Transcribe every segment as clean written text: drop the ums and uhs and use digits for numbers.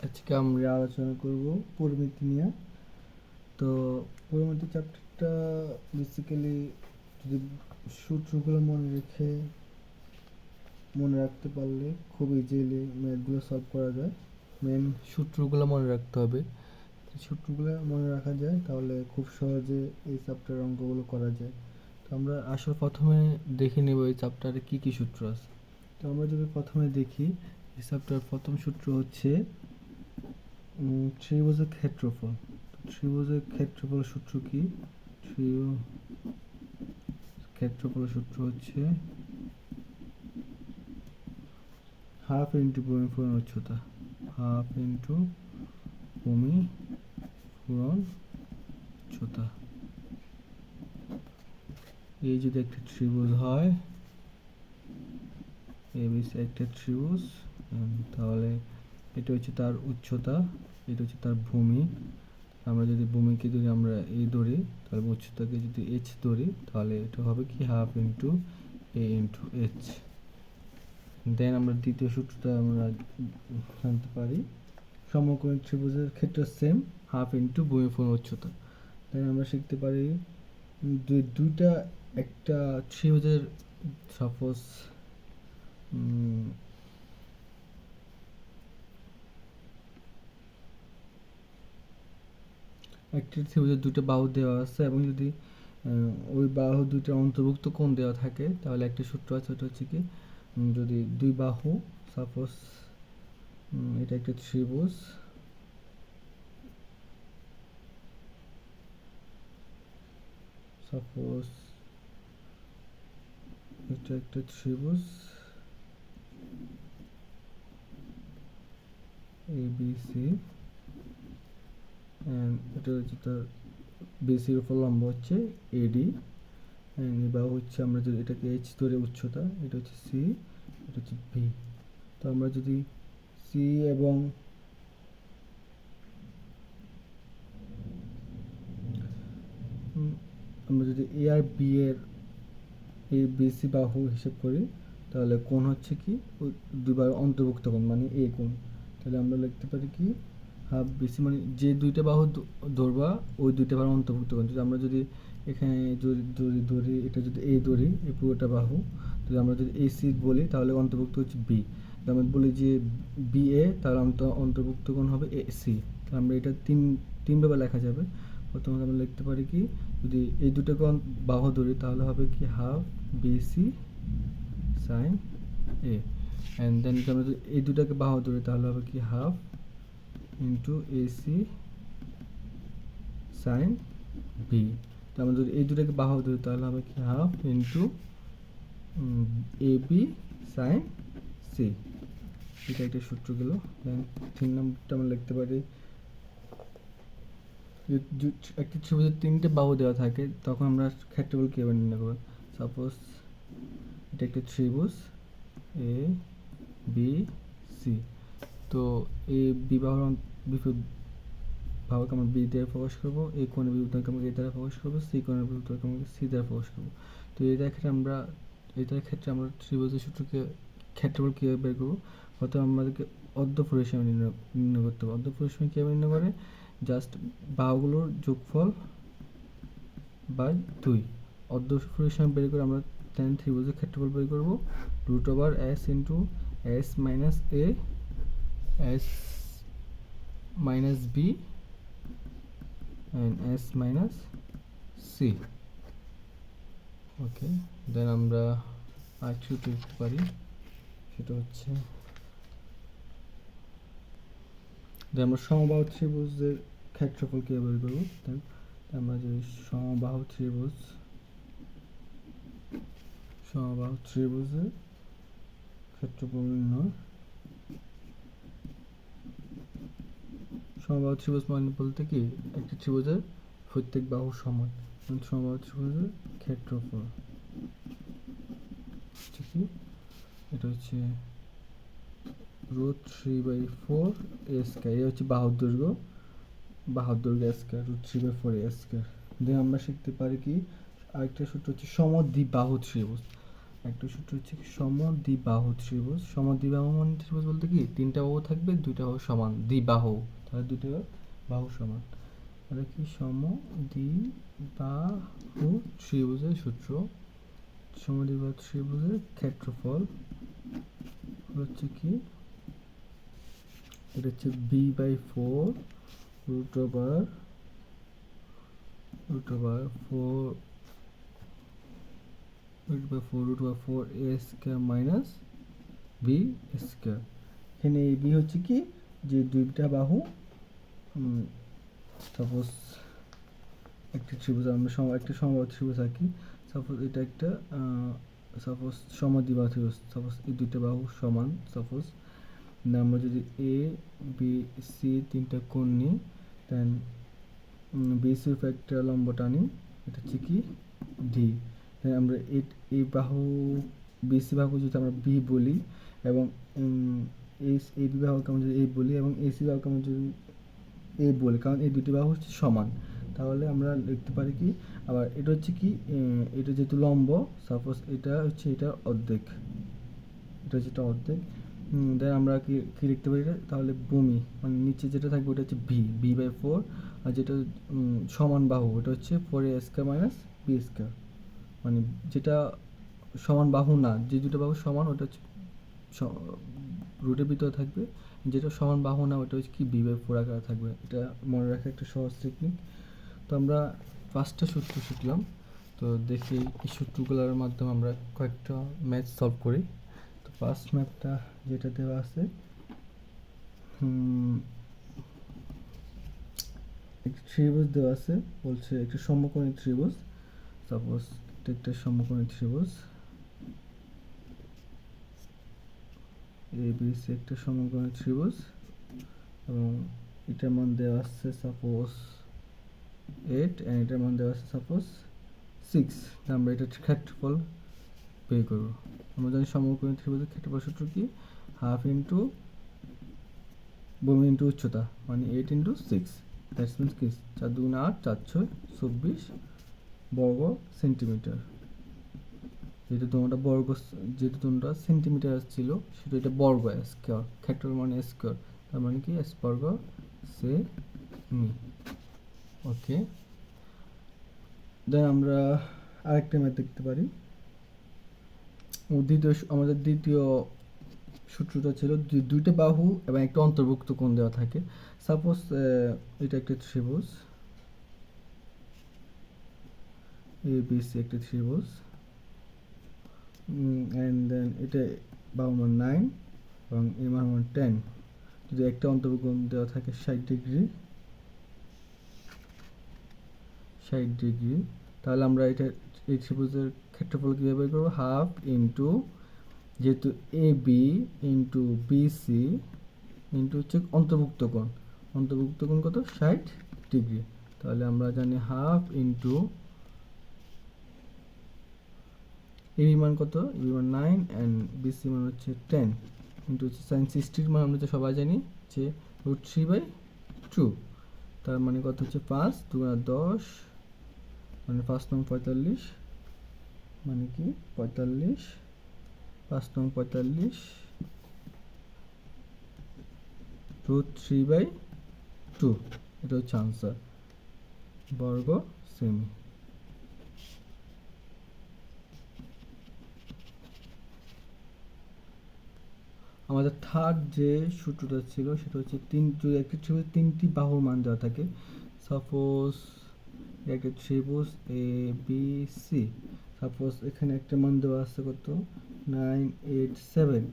আজকে আমরা আলোচনা করব পরিমিতি নিয়ে। তো পরিমিতি চ্যাপ্টারটা বেসিক্যালি যদি সূত্রগুলো মনে রাখতে পারলে খুব ইজিলি ম্যাথগুলো সলভ করা যায়। মেন সূত্রগুলো মনে রাখতে হবে। সূত্রগুলো মনে রাখা যায় তাহলে খুব সহজে এই চ্যাপ্টারের অঙ্কগুলো করা যায়। তো আমরা প্রথমে দেখে নেব এই চ্যাপ্টারে কী কী সূত্র আছে। তো আমরা যদি প্রথমে দেখি এই চ্যাপ্টারের প্রথম সূত্র হচ্ছে ত্রিভুজের ক্ষেত্রফল। ত্রিভুজের ক্ষেত্রফল সূত্র কি? ক্ষেত্রফল সূত্র হচ্ছে হাফ ইন্টু ভূমি পূরণ উচ্চতা, হাফ ইন্টু ভূমি পূরণ উচ্চতা। এই যদি একটা ত্রিভুজ হয়, এবিসি একটা ত্রিভুজ, তাহলে এটা হচ্ছে তার উচ্চতা, এটা হচ্ছে তার ভূমি। আমরা যদি ভূমিকে যদি আমরা এ ধরি, তাহলে উচ্চতাকে যদি এইচ ধরি, তাহলে এটা হবে কি হাফ ইন্টু এ ইন্টু এইচ। দেন আমরা দ্বিতীয় সূত্রটা আমরা জানতে পারি, সমকোণী ত্রিভুজের ক্ষেত্রে সেম, হাফ ইন্টু ভূমি পূরণ উচ্চতা। দেন আমরা শিখতে পারি দুইটা একটা ত্রিভুজের সাপোজ একটি ত্রিভুজের দুটো বাহু দেওয়া আছে এবং যদি ওই বাহু দুইটার অন্তর্ভুক্ত কোণ দেওয়া থাকে, তাহলে একটা সূত্র আছে, ওটা হচ্ছে কি যদি দুই বাহু সাপোজ এটা একটা ত্রিভুজ, সাপোজ এটা একটা ত্রিভুজ ABC, এটা হচ্ছে তার BC এর উপর লম্ব হচ্ছে AD, বা হচ্ছে আমরা যদি এটাকে H ধরে উচ্চতা, এটা হচ্ছে C, এটা হচ্ছে B। তো আমরা যদি C এবং আমরা যদি A আর B এর এই BC বাহু হিসেব করি, তাহলে কোণ হচ্ছে কি দুইবার অন্তর্ভুক্ত কোণ মানে A কোণ। তাহলে আমরা লিখতে পারি কি হাফ BC মানে যে দুইটা বাহু ধরবা ওই দুইটা বাহু অন্তর্ভুক্ত কোণ। যদি আমরা যদি এখানে ধরি এটা যদি A ধরি, এই পুরোটা বাহু, যদি আমরা যদি AC বলি তাহলে অন্তর্ভুক্ত হচ্ছে B। যদি আমরা বলি যে BA, তাহলে অন্তর্ভুক্ত কোণ হবে AC। তাহলে আমরা এটা তিনভাবে লেখা যাবে। প্রথমত আমরা লিখতে পারি কি যদি এই দুটোকে বাহু ধরি, তাহলে হবে কি half BC sin A, and then যদি আমরা এই দুটাকে বাহু ধরি, তাহলে হবে কি half into AC sin B। তো আমরা যদি এই দুটাকে বাহু ধরি, তাহলে হবে কি half into AB sin C। এটা একটা সূত্র গেল। দেন 3 নম্বরটা আমরা লিখতে পারি একটি ত্রিভুজের তিনটে বাহু দেওয়া থাকে, তখন আমরা ক্ষেত্রফল কিভাবে নির্ণয় করব। সাপোজ এটা একটা ত্রিভুজ ABC, তো এই বাহুকে আমরা বি দ্বারা প্রকাশ করবো, এই কোণের বিভুত্বকে আমরা এ দ্বারা প্রকাশ করবো, সি কোণের বিভুত্বকে আমরা সি দ্বারা প্রকাশ করবো। তো এটার ক্ষেত্রে আমরা ত্রিভুজের সূত্রকে ক্ষেত্রফল কীভাবে বের করবো, অর্থাৎ আমাদেরকে অর্ধ পরিসীমা নির্ণয় করতে হবে। অর্ধ পরিসীমা কীভাবে নির্ণয় করে, জাস্ট বাহুগুলোর যোগফল বাই 2। অর্ধ পরিসীমা বের করে আমরা tan ত্রিভুজের ক্ষেত্রফল বের করবো, √s into s minus a s minus b and s minus c। ওকে, দেন আমরা আরেকটু লিখতে পারি, সেটা হচ্ছে আমরা সমবাহু ত্রিভুজের ক্ষেত্রফল কীভাবে বের করবো। দেন আমরা যদি সমবাহু ত্রিভুজের ক্ষেত্রফল নির্ণয়, সমবাহু ত্রিভুজ মানে বলতে কি একটি ত্রিভুজের প্রত্যেক বাহু সমান, সমবাহু ত্রিভুজের ক্ষেত্রফল হচ্ছে কি এটা হচ্ছে √3/4 a স্কয়ার। এই হচ্ছে বাহুর দৈর্ঘ্য স্কয়ার, √3/4 a স্কয়ার। দেন আমরা শিখতে পারি কি আরেকটা সূত্র হচ্ছে সমদ্বিবাহু ত্রিভুজ। একটা সূত্র হচ্ছে সমদ্বিবাহু ত্রিভুজ। সমদ্বিবাহু মানে ত্রিভুজ বলতে কি তিনটা বাহু থাকবে, দুইটা বাহু সমান, দ্বিবাহু, তাহলে দুইটা বাহু সমান। তাহলে কি সমদ্বিবাহু ত্রিভুজের সূত্র, সমদ্বিবাহু ত্রিভুজের ক্ষেত্রফল হচ্ছে কি, এটা হচ্ছে b/4 root over 4 a square minus b square. এখানে এই b হচ্ছে কি যে দুইটা বাহু, সাপোজ একটা ত্রিভুজ, আমরা একটা সমবাহু ত্রিভুজ আঁকি, সাপোজ এটা একটা সাপোজ সমদ্বিবাহু ত্রিভুজ, সাপোজ এই দুইটা বাহু সমান, সাপোজ আমরা যদি এ বি সি তিনটা কোণ নিই, দেন বিসির উপর একটা লম্ব টানি, এটা হচ্ছে কি ডি। দেন আমরা এই বাহু বিসি বাহু যদি আমরা বি বলি, এবং এই বি বাহুকে আমরা যদি এ বলি, এবং এসি বাহুকে আমরা যদি এ বলি, কারণ এই দুটি বাহু হচ্ছে সমান, তাহলে আমরা লিখতে পারি কি, আবার এটা হচ্ছে কি, এটা যেহেতু লম্ব, সাপোজ এটা হচ্ছে এটা অর্ধেক, এটা হচ্ছে এটা অর্ধেক। দেন আমরা কি লিখতে পারি, তাহলে ভূমি মানে নিচে যেটা থাকবে ওটা হচ্ছে b/4, আর যেটা সমান বাহু ওটা হচ্ছে 4a square minus b square, মানে যেটা সমান বাহু না, যে দুটো বাহু সমান ওটা হচ্ছে রুটের ভিতরে থাকবে, যেটা সমান বাহু না ওটা হচ্ছে কি b/4 আকারে থাকবে। এটা মনে রাখা একটা সহজ টেকনিক। তো আমরা 5টা সূত্র শিখলাম, তো দেখি এই সূত্রগুলোর মাধ্যমে আমরা কয়েকটা ম্যাথ সলভ করি। তো ফার্স্ট ম্যাথটা যেটা দেওয়া আছে, একটা ত্রিভুজ দেওয়া আছে, বলছে একটা সমকোণী ত্রিভুজ, সাপোজ এটা একটা সমকোণী ত্রিভুজ ABC, একটা সমকোণী ত্রিভুজ, এবং এটার মান দেওয়া আছে সাপোজ 8, এন্ড এটার মান দেওয়া আছে সাপোজ 6। আমরা এটা ক্ষেত্রফল বের করব। আমরা জানি সমকোণী ত্রিভুজের ক্ষেত্রফল সূত্র কি, হাফ ইন্টু ভূমি ইন্টু উচ্চতা, মানে 8 ইন্টু 6, দ্যাটস মিনস কি 4 2 8 4 6 24 বর্গ সেন্টিমিটার। যেহেতু তোমরা সেন্টিমিটার ছিল, সেটা এটা বর্গ স্কয়ার, ক্ষেত্রফল মানে স্কয়ার, তার মানে কি s বর্গ সেমি। ওকে, দেন আমরা আরেকটা ম্যাথ দেখতে পারি। আমাদের দ্বিতীয় সূত্রটা ছিল দুইটা বাহু এবং একটা অন্তর্ভুক্ত কোণ দেওয়া থাকে। সাপোজ এটা একটা ত্রিভুজ ABC, একটা ত্রিভুজ, অ্যান্ড দেন এটা বাহু মান 9 এবং এর মান 10। যদি একটা অন্তর্ভুক্ত কোণ দেওয়া থাকে 60 ডিগ্রি, তাহলে আমরা এই ত্রিভুজের ক্ষেত্রফল কীভাবে বের করবো, হাফ ইন্টু যেহেতু AB ইন্টু BC ইন্টু হচ্ছে অন্তর্ভুক্ত কোণ কত 60 ডিগ্রি, তাহলে আমরা জানি হাফ ইন্টু AB মান কত, AB মান 9 অ্যান্ড BC মান হচ্ছে 10 ইন্টু হচ্ছে sin 60 মান আমরা তো সবাই জানি যে √3/2, তার মানে কত হচ্ছে 5 2 10, মানে 5 নং 45, মানে কি 45, 5 নং 45 √3/2, এটা হচ্ছে আনসার, বর্গ সেমি। আমাদের থার্ড যে সূত্রটা ছিল সেটা হচ্ছে যদি একটা ত্রিভুজ তিনটি বাহুর মান দেওয়া থাকে, সাপোজ একটা ত্রিভুজ ABC, সাপোজ এখানে একটা মান দেওয়া আছে কত 9 8 7,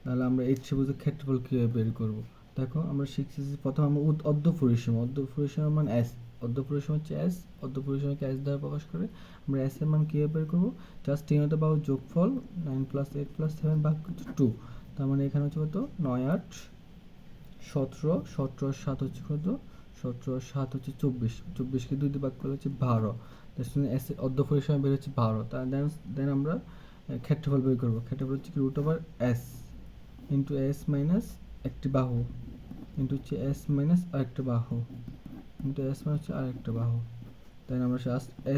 তাহলে আমরা এই ত্রিভুজের ক্ষেত্রফল কীভাবে বের করব। দেখো আমরা শিখছি প্রথম আমরা অর্ধপরিসীমা মান s, অর্ধপরিসীমা হচ্ছে s, অর্ধপরিসীমাকে s দ্বারা প্রকাশ করে আমরা s এর মান কীভাবে বের করব, জাস্ট তিনটা বাহু যোগফল 9 + 8 + 7 ভাগ 2, তার মানে এখানে হচ্ছে কত 9 8 17, 17 আর 7 হচ্ছে কত 17 আর 7 হচ্ছে 24, 24কে 2 দিয়ে ভাগ করলে হচ্ছে 12, s এর অর্ধপরিসীমা বের হচ্ছে 12। দেন আমরা ক্ষেত্রফল বের করব। ক্ষেত্রফল হচ্ছে কি √s ইন্টু s মাইনাস একটি বাহু ইন্টু হচ্ছে s মাইনাস আরেকটা বাহু ইন্টু s মাইনাস হচ্ছে আরেকটা বাহু। দেন আমরা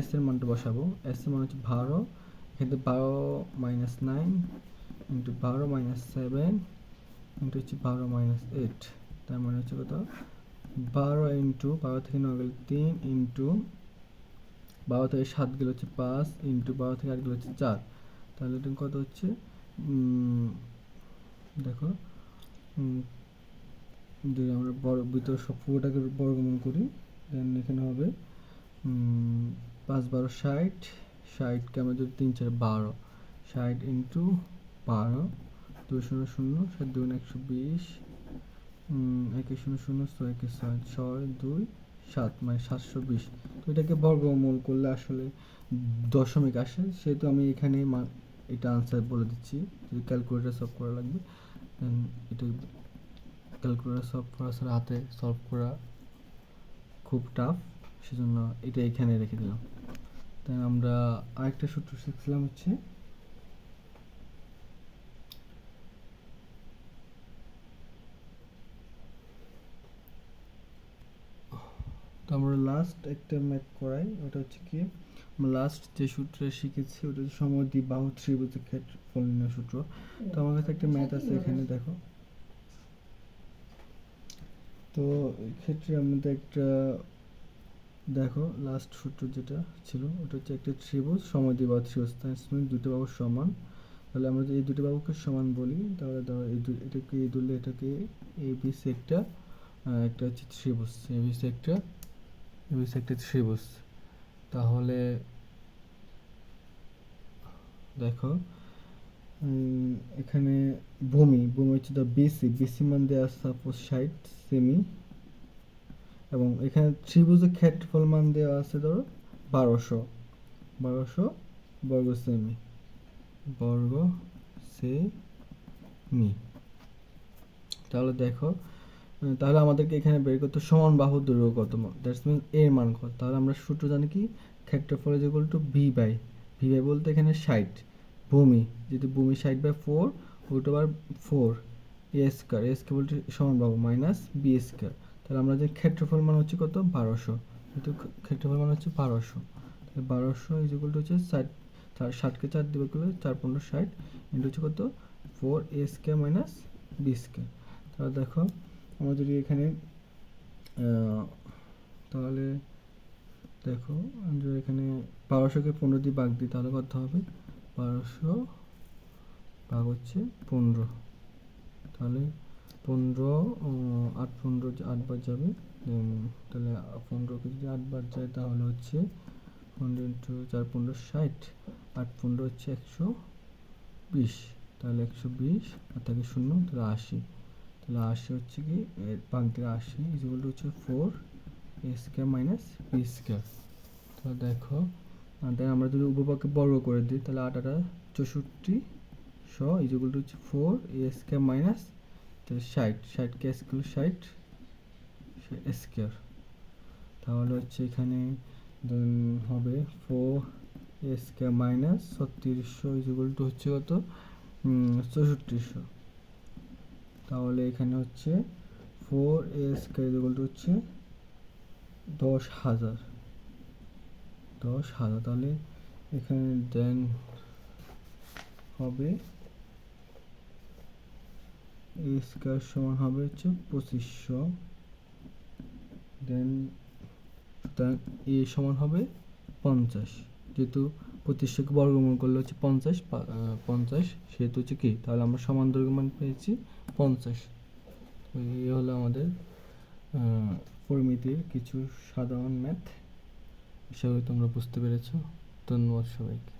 s এর মানটা বসাবো, s এর মান হচ্ছে 12, এখানে 12-9 ইন্টু 12-7 ইন্টু হচ্ছে 12-8, তার মানে হচ্ছে কত 12 ইন্টু 12 থেকে 9 গেলে 3 ইন্টু 12 থেকে 7 গেলে হচ্ছে 5 ইন্টু 12 থেকে 8 গেলে হচ্ছে 4, তাহলে এটা কত হচ্ছে দেখো যদি আমরা বড় ভিতর সব পুরোটাকে বর্গমূল করি দেন এখানে হবে 5-12-60, 60কে আমরা যদি 3-4-12, 60 ইন্টু 12, 200, 7 2 120, 100, 6 6 2 7, মানে 720। তো এটাকে বর্গমূল করলে আসলে দশমিক আসে, সেহেতু আমি এখানে এটা আনসার বলে দিচ্ছি। যদি ক্যালকুলেটর সলভ করা লাগবে দেন এটা ক্যালকুলেটর সলভ করা ছাড়া হাতে সলভ করা খুব টাফ, সেজন্য এটা এখানে রেখে দিলাম। তাই আমরা আরেকটা সূত্র শিখছিলাম হচ্ছে তো আমরা লাস্ট একটা ম্যাথ করাই, ওটা হচ্ছে কি আমরা লাস্ট যে সূত্র শিখেছি ওটা হচ্ছে সমদ্বিবাহু ত্রিভুজের ক্ষেত্রফল নির্ণয় সূত্র। তো আমার কাছে একটা ম্যাথ আছে এখানে দেখো। তো এই ক্ষেত্রে আমাদের একটা দেখো লাস্ট সূত্র যেটা ছিল ওটা হচ্ছে একটা ত্রিভুজ সমদ্বিবাহু ত্রিভুজ, তার মানে দুটো বাহু সমান। তাহলে আমরা যদি এই দুটো বাহুকে সমান বলি তাহলে ধরো এটাকে এই ধরলে এটাকে এবিসি একটা হচ্ছে ত্রিভুজ, এবিসি একটা ত্রিভুজ। তাহলে দেখো এখানে ভূমি হচ্ছে তো বিসি মান দেওয়া আছে সাপোজ 60 সেমি, এবং এখানে ত্রিভুজের ক্ষেত্রফল মান দেওয়া আছে ধরো 1200 বর্গ সেমি তাহলে দেখো তাহলে আমাদেরকে এখানে বের করতে সমান বাহুর দৈর্ঘ্য কত, দ্যাটস মিন এর মান কত। তাহলে আমরা সূত্র জানি কি ক্ষেত্রফল ইজ ইকুয়াল টু ভি বাই বলতে এখানে 60, ভূমি যদি ভূমি 60/4 √4 এ স্কয়ার বলতে সমান বাহু মাইনাস বি স্কয়ার। তাহলে আমরা যে ক্ষেত্রফল মান হচ্ছে কত 1200, কিন্তু ক্ষেত্রফল মান হচ্ছে 1200, তাহলে 1200 ইজ ইকুয়াল টু হচ্ছে 60কে 4 দিবে করলে 4×15 60 ইন্টু হচ্ছে কত 4 a square minus B square. তাহলে দেখো আমরা যদি এখানে তাহলে দেখো যদি এখানে 1200কে 15 দিয়ে ভাগ দিই তাহলে কত হবে 1200 ভাগ হচ্ছে 15, তাহলে 15 8 15 8 বার যাবে, তাহলে 15কে যদি 8 বার যায় তাহলে হচ্ছে 15 ইন্টু 4 15 60, 8 15 হচ্ছে 120, তাহলে 120 আর থাকে 0 তাহলে 80, তাহলে 80 হচ্ছে কি এর ভাগ থেকে 80 ইজ ইকুয়াল টু হচ্ছে 4 a square minus B square. তাহলে দেখো তাই আমরা যদি উপপাদ্যকে বর্গ করে দিই তাহলে 8 8 64 ইজ ইকুয়াল টু হচ্ছে 4 এ স্কয়ার মাইনাস তাহলে 60কে স্কয়ার 60 স্কয়ার, তাহলে হচ্ছে এখানে হবে 4 a square minus 3600 is equal to হচ্ছে কত 6400। তাহলে এখানে হচ্ছে 4 a square is equal to হচ্ছে 10,000, তাহলে এখানে দেন হবে এ স্কয়ার সমান হবে হচ্ছে 2500, দেন এ সমান হবে 50, যেহেতু 2500কে বর্গমূল করলে হচ্ছে 50 সেহেতু হচ্ছে কি তাহলে আমরা সমান দৈর্ঘ্য মান পেয়েছি 50। এই হলো আমাদের পরিমিতির কিছু সাধারণ ম্যাথ। আশা করি তোমরা বুঝতে পেরেছো। ধন্যবাদ সবাইকে।